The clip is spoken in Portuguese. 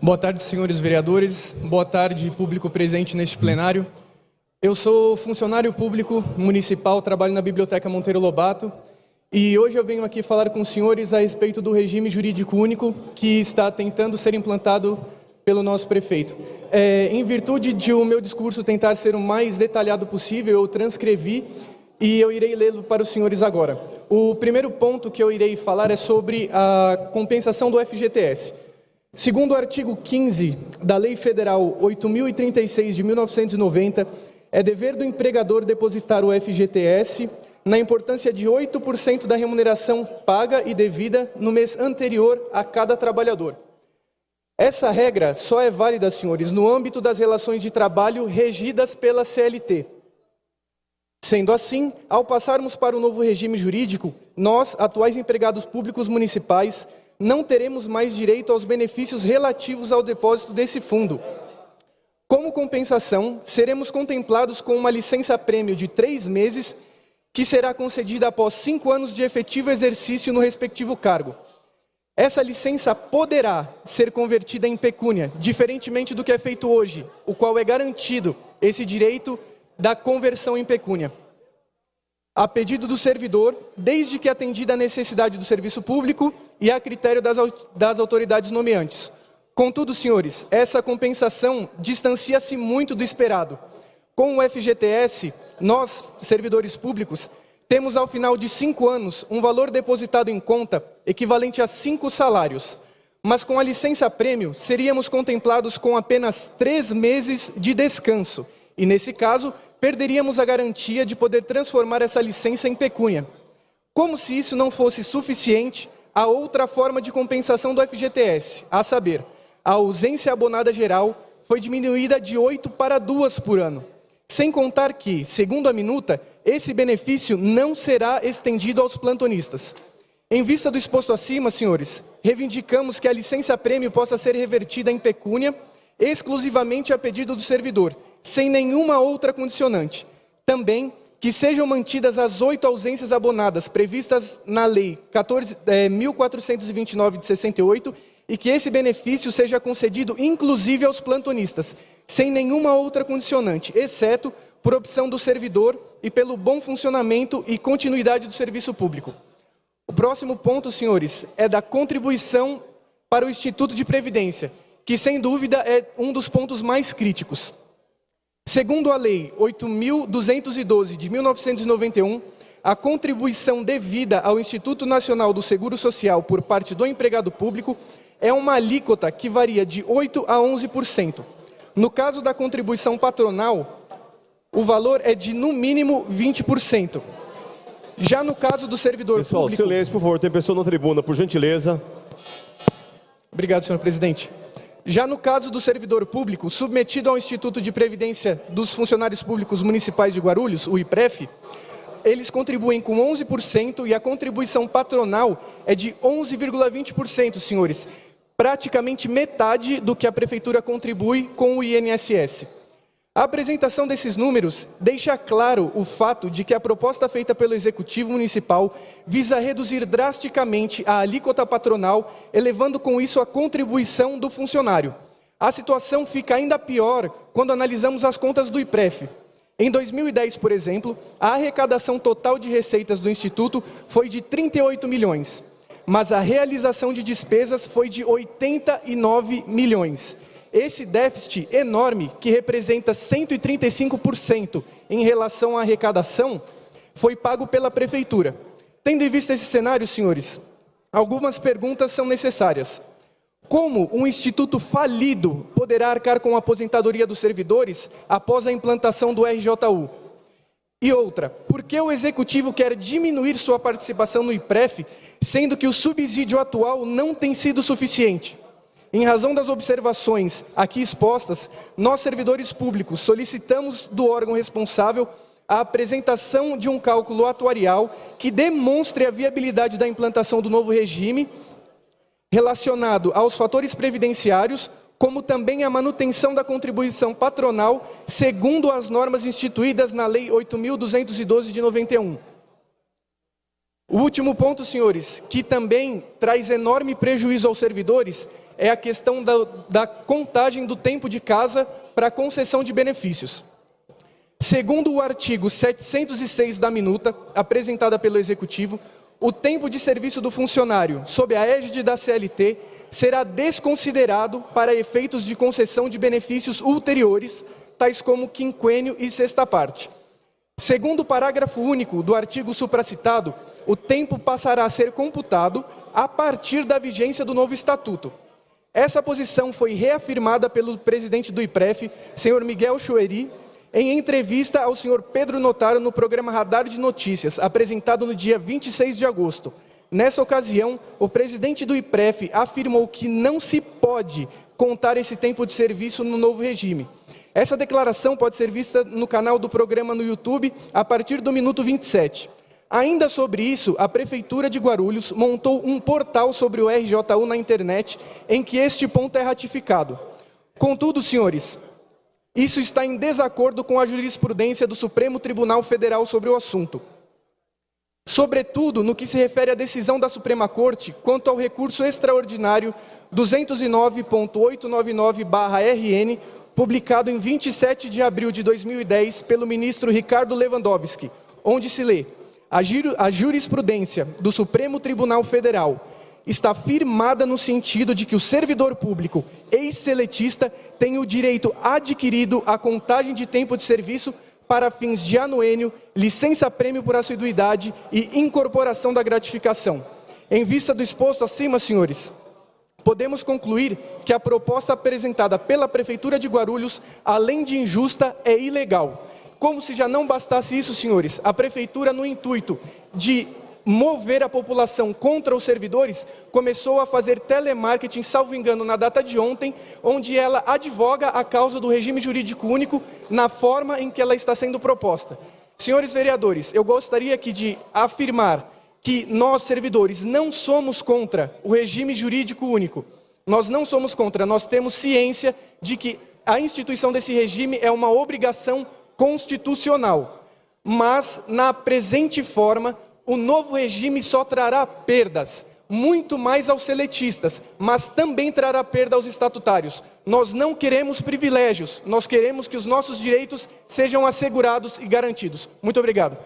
Boa tarde, senhores vereadores. Boa tarde, público presente neste plenário. Eu sou funcionário público municipal, trabalho na Biblioteca Monteiro Lobato e hoje eu venho aqui falar com os senhores a respeito do regime jurídico único que está tentando ser implantado pelo nosso prefeito. Em virtude de o meu discurso tentar ser o mais detalhado possível, eu transcrevi e eu irei lê-lo para os senhores agora. O primeiro ponto que eu irei falar é sobre a compensação do FGTS. Segundo o artigo 15 da Lei Federal 8.036 de 1990, é dever do empregador depositar o FGTS na importância de 8% da remuneração paga e devida no mês anterior a cada trabalhador. Essa regra só é válida, senhores, no âmbito das relações de trabalho regidas pela CLT. Sendo assim, ao passarmos para o novo regime jurídico, nós, atuais empregados públicos municipais, não teremos mais direito aos benefícios relativos ao depósito desse fundo. Como compensação, seremos contemplados com uma licença-prêmio de 3 meses, que será concedida após 5 anos de efetivo exercício no respectivo cargo. Essa licença poderá ser convertida em pecúnia, diferentemente do que é feito hoje, o qual é garantido esse direito da conversão em pecúnia, a pedido do servidor, desde que atendida a necessidade do serviço público e a critério das autoridades nomeantes. Contudo, senhores, essa compensação distancia-se muito do esperado. Com o FGTS, nós, servidores públicos, temos ao final de 5 anos um valor depositado em conta equivalente a 5 salários. Mas com a licença-prêmio, seríamos contemplados com apenas 3 meses de descanso. E nesse caso, perderíamos a garantia de poder transformar essa licença em pecúnia. Como se isso não fosse suficiente, há outra forma de compensação do FGTS, a saber, a ausência abonada geral foi diminuída de 8 para 2 por ano. Sem contar que, segundo a minuta, esse benefício não será estendido aos plantonistas. Em vista do exposto acima, senhores, reivindicamos que a licença-prêmio possa ser revertida em pecúnia exclusivamente a pedido do servidor, sem nenhuma outra condicionante. Também que sejam mantidas as 8 ausências abonadas previstas na Lei 14.429 de 68 e que esse benefício seja concedido inclusive aos plantonistas, sem nenhuma outra condicionante, exceto por opção do servidor e pelo bom funcionamento e continuidade do serviço público. O próximo ponto, senhores, é da contribuição para o Instituto de Previdência, que sem dúvida é um dos pontos mais críticos. Segundo a Lei 8.212 de 1991, a contribuição devida ao Instituto Nacional do Seguro Social por parte do empregado público é uma alíquota que varia de 8% a 11%. No caso da contribuição patronal, o valor é de, no mínimo, 20%. Já no caso do servidor Pessoal, público... silêncio, por favor. Tem pessoa na tribuna, por gentileza. Obrigado, senhor presidente. Já no caso do servidor público, submetido ao Instituto de Previdência dos Funcionários Públicos Municipais de Guarulhos, o IPREF, eles contribuem com 11% e a contribuição patronal é de 11,20%, senhores. Praticamente metade do que a Prefeitura contribui com o INSS. A apresentação desses números deixa claro o fato de que a proposta feita pelo Executivo Municipal visa reduzir drasticamente a alíquota patronal, elevando com isso a contribuição do funcionário. A situação fica ainda pior quando analisamos as contas do IPREF. Em 2010, por exemplo, a arrecadação total de receitas do Instituto foi de 38 milhões, mas a realização de despesas foi de 89 milhões. Esse déficit enorme, que representa 135% em relação à arrecadação, foi pago pela Prefeitura. Tendo em vista esse cenário, senhores, algumas perguntas são necessárias. Como um instituto falido poderá arcar com a aposentadoria dos servidores após a implantação do RJU? E outra, por que o Executivo quer diminuir sua participação no IPREF, sendo que o subsídio atual não tem sido suficiente? Em razão das observações aqui expostas, nós, servidores públicos, solicitamos do órgão responsável a apresentação de um cálculo atuarial que demonstre a viabilidade da implantação do novo regime relacionado aos fatores previdenciários, como também a manutenção da contribuição patronal, segundo as normas instituídas na Lei 8.212 de 91. O último ponto, senhores, que também traz enorme prejuízo aos servidores, é a questão da contagem do tempo de casa para a concessão de benefícios. Segundo o artigo 706 da minuta, apresentada pelo Executivo, o tempo de serviço do funcionário, sob a égide da CLT, será desconsiderado para efeitos de concessão de benefícios ulteriores, tais como quinquênio e sexta parte. Segundo o parágrafo único do artigo supracitado, o tempo passará a ser computado a partir da vigência do novo Estatuto. Essa posição foi reafirmada pelo presidente do IPREF, senhor Miguel Chueri, em entrevista ao senhor Pedro Notaro no programa Radar de Notícias, apresentado no dia 26 de agosto. Nessa ocasião, o presidente do IPREF afirmou que não se pode contar esse tempo de serviço no novo regime. Essa declaração pode ser vista no canal do programa no YouTube a partir do minuto 27. Ainda sobre isso, a Prefeitura de Guarulhos montou um portal sobre o RJU na internet em que este ponto é ratificado. Contudo, senhores, isso está em desacordo com a jurisprudência do Supremo Tribunal Federal sobre o assunto. Sobretudo, no que se refere à decisão da Suprema Corte quanto ao recurso extraordinário 209.899/RN, publicado em 27 de abril de 2010 pelo ministro Ricardo Lewandowski, onde se lê: a jurisprudência do Supremo Tribunal Federal está firmada no sentido de que o servidor público ex-seletista tem o direito adquirido à contagem de tempo de serviço para fins de anuênio, licença-prêmio por assiduidade e incorporação da gratificação. Em vista do exposto acima, senhores, podemos concluir que a proposta apresentada pela Prefeitura de Guarulhos, além de injusta, é ilegal. Como se já não bastasse isso, senhores, a Prefeitura, no intuito de mover a população contra os servidores, começou a fazer telemarketing, salvo engano, na data de ontem, onde ela advoga a causa do regime jurídico único na forma em que ela está sendo proposta. Senhores vereadores, eu gostaria aqui de afirmar que nós, servidores, não somos contra o regime jurídico único. Nós não somos contra, nós temos ciência de que a instituição desse regime é uma obrigação constitucional. Mas, na presente forma, o novo regime só trará perdas, muito mais aos seletistas, mas também trará perda aos estatutários. Nós não queremos privilégios, nós queremos que os nossos direitos sejam assegurados e garantidos. Muito obrigado.